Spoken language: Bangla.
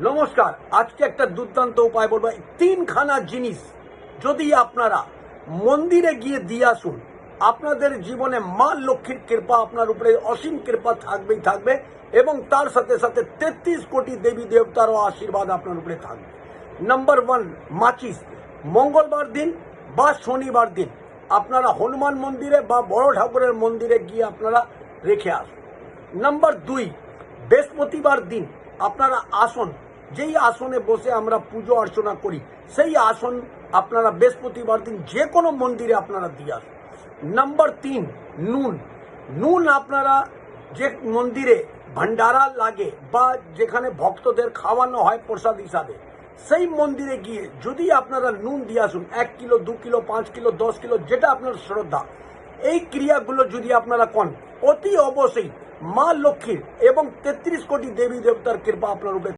নমস্কার। আজকে একটা দুর্দান্ত উপায় বলবো। তিনখানা জিনিস যদি আপনারা মন্দিরে গিয়ে দিয়ে আসুন, আপনাদের জীবনে মা লক্ষ্মীর কৃপা আপনার উপরে অসীম কৃপা থাকবেই থাকবে, এবং তার সাথে সাথে 33 কোটি দেবী দেবতারও আশীর্বাদ আপনার উপরে থাকবে। নাম্বার 1, মাচিস। মঙ্গলবার দিন বা শনিবার দিন আপনারা হনুমান মন্দিরে বা বড় ঠাকুরের মন্দিরে গিয়ে আপনারা রেখে আসুন। নাম্বার 2, বৃহস্পতিবার দিন আপনারা আসন, যেই আসনে বসে আমরা পুজো অর্চনা করি, সেই আসন আপনারা বৃহস্পতিবার দিন যে কোনো মন্দিরে আপনারা দিয়ে আসুন। নাম্বার 3, নুন। নুন আপনারা যে মন্দিরে ভান্ডারা লাগে বা যেখানে ভক্তদের খাওয়ানো হয় প্রসাদ হিসাবে, সেই মন্দিরে গিয়ে যদি আপনারা নুন দিয়ে আসুন, 1 কিলো, 2 কিলো, 5 কিলো, 10 কিলো, যেটা আপনার শ্রদ্ধা, এই ক্রিয়াগুলো যদি আপনারা করেন, অতি অবশ্যই মা লক্ষ্মীর এবং 33 কোটি দেবী দেবতার কৃপা আপনার উপরে